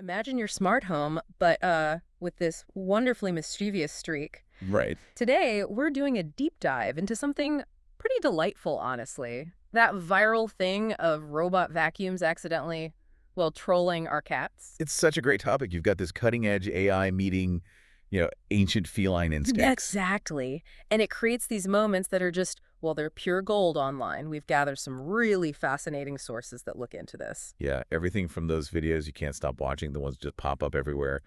Imagine your smart home, but with this wonderfully mischievous streak. Right. Today, we're doing a deep dive into something pretty delightful, honestly. That viral thing of robot vacuums accidentally, well, trolling our cats. It's such a great topic. You've got this cutting-edge AI meeting, ancient feline instincts. Exactly. And it creates these moments that are just, well, they're pure gold online. We've gathered some really fascinating sources that look into this. Yeah, everything from those videos you can't stop watching, the ones that just pop up everywhere,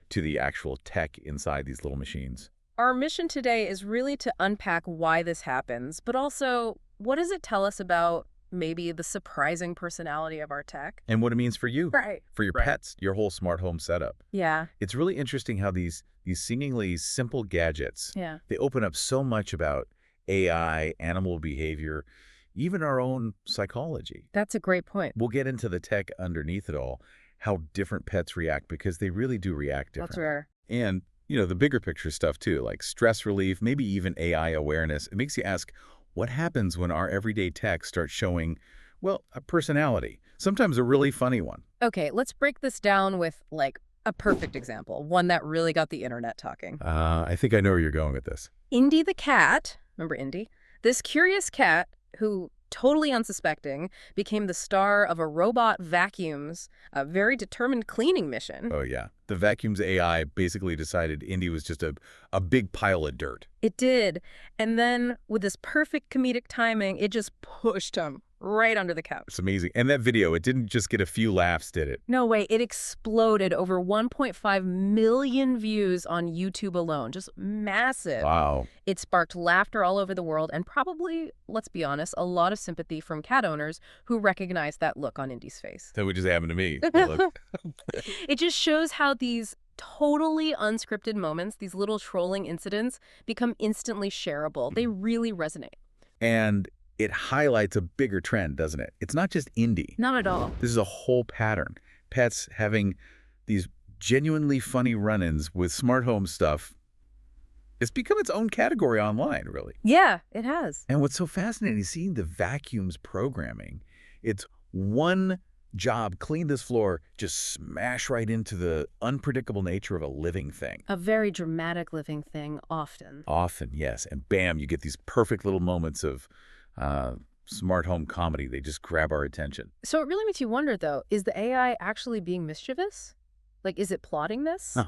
to the actual tech inside these little machines. Our mission today is really to unpack why this happens, but also what does it tell us about maybe the surprising personality of our tech? And what it means for you, Right. for your pets, your whole smart home setup. Yeah. It's really interesting how these seemingly simple gadgets, Yeah. they open up so much about AI, animal behavior, even our own psychology. That's a great point. We'll get into the tech underneath it all, how different pets react, because they really do react differently. That's rare. And, the bigger picture stuff too, like stress relief, maybe even AI awareness. It makes you ask, what happens when our everyday tech starts showing, well, a personality, sometimes a really funny one. Okay, let's break this down with, like, a perfect example, one that really got the internet talking. I think I know where you're going with this. Indy the cat, remember Indy? This curious cat who, totally unsuspecting, became the star of a robot vacuums, a very determined cleaning mission. Oh, yeah. The vacuum's AI basically decided Indy was just a big pile of dirt. It did. And then, with this perfect comedic timing, it just pushed him right under the couch. It's amazing. And that video, it didn't just get a few laughs, did it? No way. It exploded over 1.5 million views on YouTube alone. Just massive. Wow. It sparked laughter all over the world and probably, let's be honest, a lot of sympathy from cat owners who recognized that look on Indy's face. That would just happen to me. Look. It just shows how these totally unscripted moments, these little trolling incidents, become instantly shareable. They really resonate. And it highlights a bigger trend, doesn't it? It's not just Indy. Not at all. This is a whole pattern. Pets having these genuinely funny run-ins with smart home stuff. It's become its own category online, really. Yeah, it has. And what's so fascinating is seeing the vacuum's programming. It's one job, clean this floor, just smash right into the unpredictable nature of a living thing. A very dramatic living thing, often. Often, yes. And bam, you get these perfect little moments of smart home comedy. They just grab our attention. So it really makes you wonder, though, is the AI actually being mischievous? Like, is it plotting this? Huh.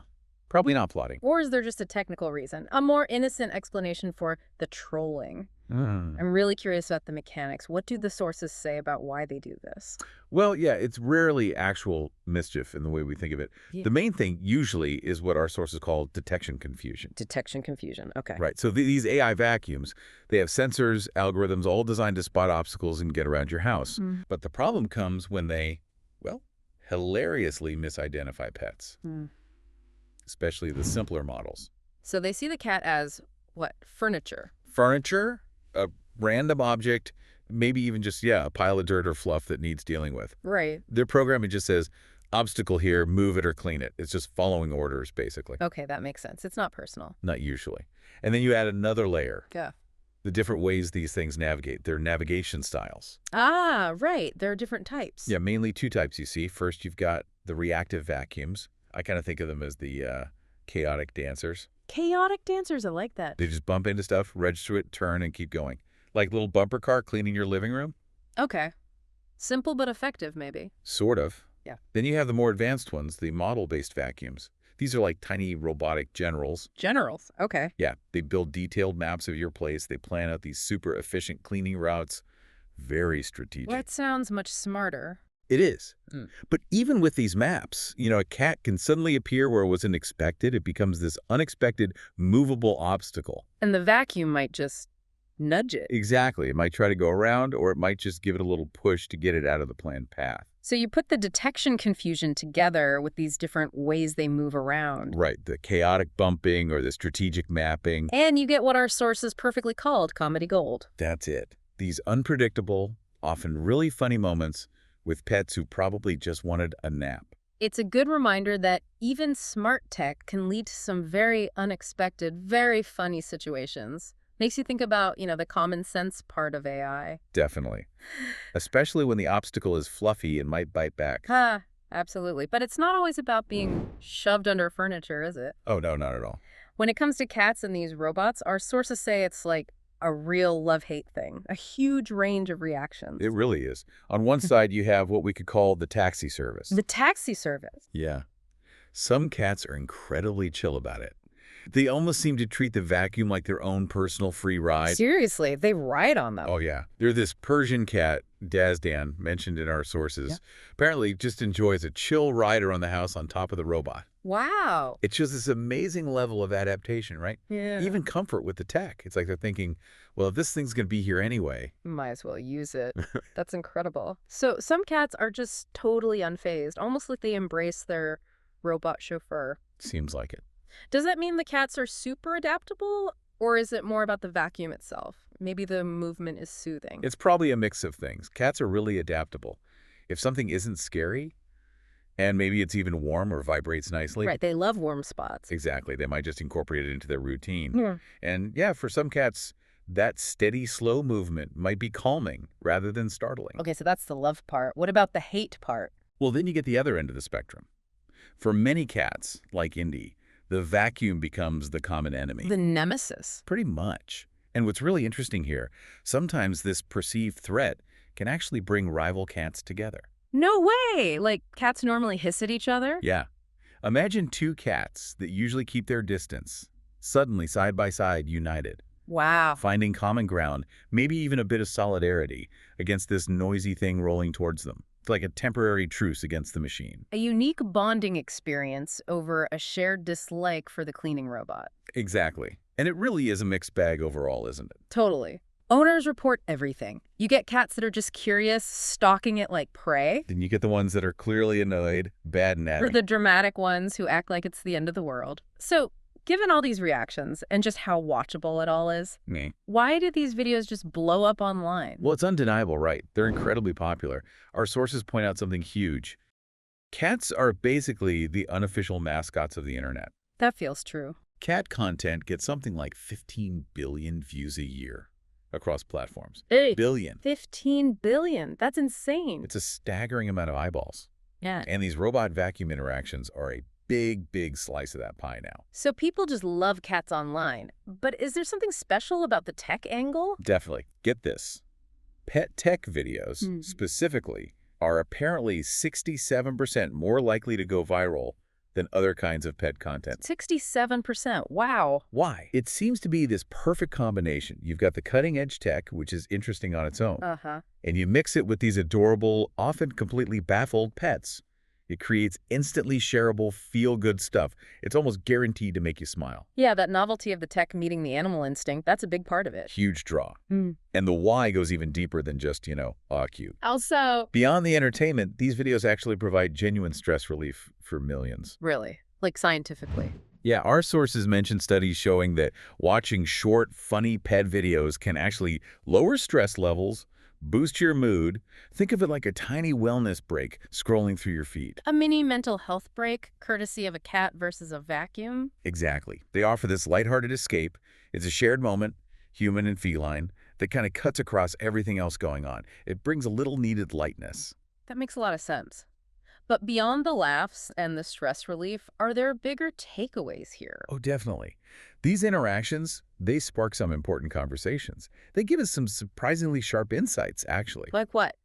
Probably not plotting. Or is there just a technical reason? A more innocent explanation for the trolling? I'm really curious about the mechanics. What do the sources say about why they do this? Well, yeah, it's rarely actual mischief in the way we think of it. Yeah. The main thing usually is what our sources call detection confusion. Detection confusion. Okay. Right. So these AI vacuums, they have sensors, algorithms, all designed to spot obstacles and get around your house. But the problem comes when they, well, hilariously misidentify pets, especially the simpler models. So they see the cat as, what, furniture? Furniture, a random object, maybe even just, a pile of dirt or fluff that needs dealing with. Right. Their programming just says, obstacle here, move it or clean it. It's just following orders, basically. Okay, that makes sense. It's not personal. Not usually. And then you add another layer. Yeah. The different ways these things navigate, their navigation styles. Ah, right. There are different types. Yeah, mainly two types you see. First, you've got the reactive vacuums. I kind of think of them as the chaotic dancers. Chaotic dancers, I like that. They just bump into stuff, register it, turn, and keep going. Like little bumper car cleaning your living room? Okay. Simple but effective, maybe. Sort of. Yeah. Then you have the more advanced ones, the model-based vacuums. These are like tiny robotic generals. Generals. Okay. Yeah, they build detailed maps of your place. They plan out these super efficient cleaning routes. Very strategic. That sounds much smarter. It is. But even with these maps, a cat can suddenly appear where it wasn't expected. It becomes this unexpected, movable obstacle. And the vacuum might just nudge it. Exactly. It might try to go around, or it might just give it a little push to get it out of the planned path. So you put the detection confusion together with these different ways they move around. Right. The chaotic bumping or the strategic mapping. And you get what our sources perfectly called comedy gold. That's it. These unpredictable, often really funny moments with pets who probably just wanted a nap. It's a good reminder that even smart tech can lead to some very unexpected, very funny situations. Makes you think about, the common sense part of AI. Definitely. Especially when the obstacle is fluffy and might bite back. Absolutely. But it's not always about being shoved under furniture, is it? Oh, no, not at all. When it comes to cats and these robots, our sources say it's like a real love-hate thing, a huge range of reactions. It really is. On one side, you have what we could call the taxi service. The taxi service. Yeah. Some cats are incredibly chill about it. They almost seem to treat the vacuum like their own personal free ride. Seriously, they ride on them. Oh, yeah. They're this Persian cat, Dazdan, mentioned in our sources. Yeah. Apparently just enjoys a chill ride around the house on top of the robot. Wow. It shows this amazing level of adaptation, right? Yeah. Even comfort with the tech. It's like they're thinking, well, if this thing's going to be here anyway. Might as well use it. That's incredible. So some cats are just totally unfazed, almost like they embrace their robot chauffeur. Seems like it. Does that mean the cats are super adaptable, or is it more about the vacuum itself? Maybe the movement is soothing. It's probably a mix of things. Cats are really adaptable. If something isn't scary, and maybe it's even warm or vibrates nicely. Right, they love warm spots. Exactly. They might just incorporate it into their routine. Yeah. And yeah, for some cats, that steady, slow movement might be calming rather than startling. Okay, so that's the love part. What about the hate part? Well, then you get the other end of the spectrum. For many cats, like Indy, the vacuum becomes the common enemy. The nemesis. Pretty much. And what's really interesting here, sometimes this perceived threat can actually bring rival cats together. No way! Like, cats normally hiss at each other? Yeah. Imagine two cats that usually keep their distance, suddenly side by side united. Wow. Finding common ground, maybe even a bit of solidarity against this noisy thing rolling towards them. It's like a temporary truce against the machine. A unique bonding experience over a shared dislike for the cleaning robot. Exactly. And it really is a mixed bag overall, isn't it? Totally. Owners report everything. You get cats that are just curious, stalking it like prey. Then you get the ones that are clearly annoyed, bad and Or the dramatic ones who act like it's the end of the world. So, given all these reactions and just how watchable it all is, why did these videos just blow up online? Well, it's undeniable, right? They're incredibly popular. Our sources point out something huge. Cats are basically the unofficial mascots of the internet. That feels true. Cat content gets something like 15 billion views a year across platforms. Billion. 15 billion. That's insane. It's a staggering amount of eyeballs. Yeah. And these robot vacuum interactions are a big slice of that pie now. So people just love cats online. But is there something special about the tech angle? Definitely. Get this. Pet tech videos, specifically, are apparently 67% more likely to go viral than other kinds of pet content. 67%. Wow. Why? It seems to be this perfect combination. You've got the cutting-edge tech, which is interesting on its own, and you mix it with these adorable, often completely baffled pets. It creates instantly shareable, feel-good stuff. It's almost guaranteed to make you smile. Yeah, that novelty of the tech meeting the animal instinct, that's a big part of it. Huge draw. And the why goes even deeper than just, aw, cute. Also, beyond the entertainment, these videos actually provide genuine stress relief for millions. Really? Like scientifically? Yeah, our sources mention studies showing that watching short, funny pet videos can actually lower stress levels, boost your mood. Think of it like a tiny wellness break scrolling through your feed. A mini mental health break, courtesy of a cat versus a vacuum? Exactly. They offer this lighthearted escape. It's a shared moment, human and feline, that kind of cuts across everything else going on. It brings a little needed lightness. That makes a lot of sense. But beyond the laughs and the stress relief, are there bigger takeaways here? Oh, definitely. These interactions, they spark some important conversations. They give us some surprisingly sharp insights, actually. Like what?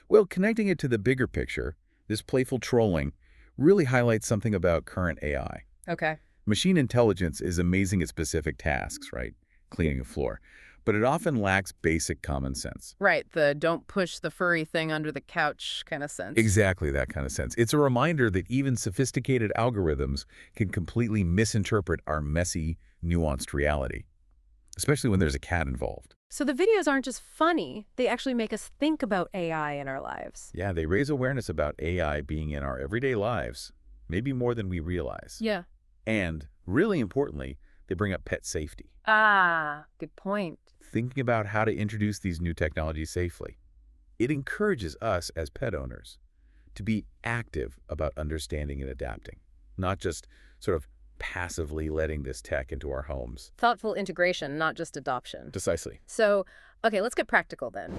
Well, connecting it to the bigger picture, this playful trolling really highlights something about current AI. Okay. Machine intelligence is amazing at specific tasks, right? Cleaning a floor. But it often lacks basic common sense. Right, the don't push the furry thing under the couch kind of sense. Exactly that kind of sense. It's a reminder that even sophisticated algorithms can completely misinterpret our messy, nuanced reality, especially when there's a cat involved. So the videos aren't just funny, they actually make us think about AI in our lives. Yeah, they raise awareness about AI being in our everyday lives, maybe more than we realize. Yeah. And, really importantly, they bring up pet safety. Ah, good point. Thinking about how to introduce these new technologies safely. It encourages us as pet owners to be active about understanding and adapting, not just sort of passively letting this tech into our homes. Thoughtful integration, not just adoption. Precisely. So, okay, let's get practical then.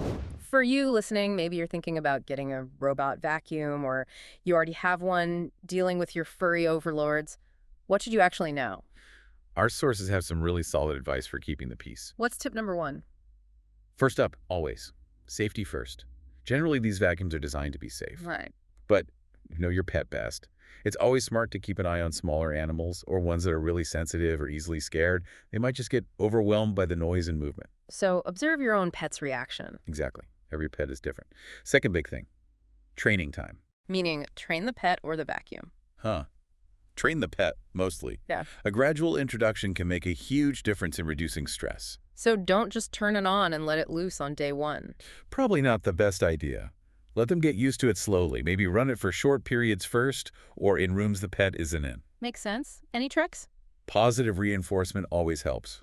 For you listening, maybe you're thinking about getting a robot vacuum or you already have one dealing with your furry overlords. What should you actually know? Our sources have some really solid advice for keeping the peace. What's tip number one? First up, always, safety first. Generally, these vacuums are designed to be safe. Right. But you know your pet best. It's always smart to keep an eye on smaller animals or ones that are really sensitive or easily scared. They might just get overwhelmed by the noise and movement. So observe your own pet's reaction, Exactly. Every pet is different. Second big thing, training time. meaning train the pet or the vacuum. Huh. Train the pet, mostly. Yeah. A gradual introduction can make a huge difference in reducing stress. So don't just turn it on and let it loose on day one. Probably not the best idea. Let them get used to it slowly. Maybe run it for short periods first or in rooms the pet isn't in. Makes sense. Any tricks? Positive reinforcement always helps.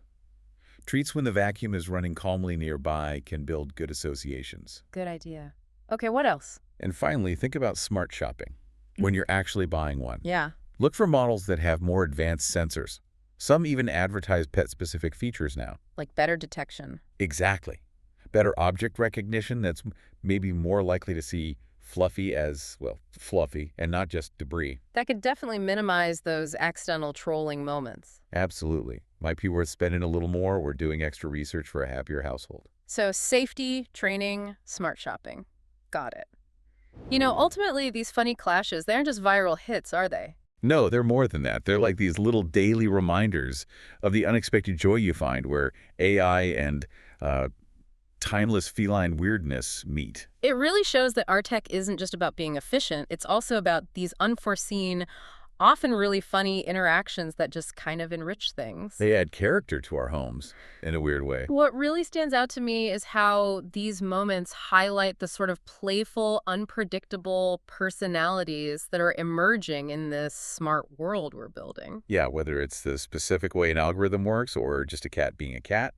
Treats when the vacuum is running calmly nearby can build good associations. Good idea. Okay, what else? And finally, think about smart shopping when you're actually buying one. Yeah. Look for models that have more advanced sensors. Some even advertise pet-specific features now. Like better detection. Exactly. Better object recognition that's maybe more likely to see fluffy as, well, fluffy and not just debris. That could definitely minimize those accidental trolling moments. Absolutely. Might be worth spending a little more or doing extra research for a happier household. So safety, training, smart shopping. Got it. You know, ultimately, these funny clashes, they aren't just viral hits, are they? No, they're more than that. They're like these little daily reminders of the unexpected joy you find where AI and timeless feline weirdness meet. It really shows that our tech isn't just about being efficient. It's also about these unforeseen, often really funny interactions that just kind of enrich things. They add character to our homes in a weird way. What really stands out to me is how these moments highlight the sort of playful, unpredictable personalities that are emerging in this smart world we're building. Yeah, whether it's the specific way an algorithm works or just a cat being a cat,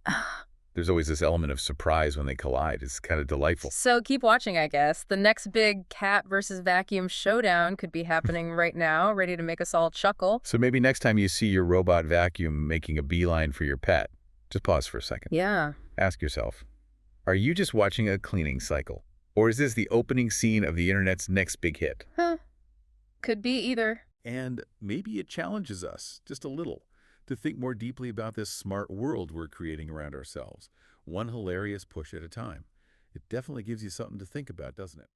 there's always this element of surprise when they collide. It's kind of delightful. So keep watching, I guess. The next big cat versus vacuum showdown could be happening right now, ready to make us all chuckle. So maybe next time you see your robot vacuum making a beeline for your pet, just pause for a second. Yeah. Ask yourself, are you just watching a cleaning cycle? Or is this the opening scene of the internet's next big hit? Huh. Could be either. And maybe it challenges us, just a little, to think more deeply about this smart world we're creating around ourselves, one hilarious push at a time. It definitely gives you something to think about, doesn't it?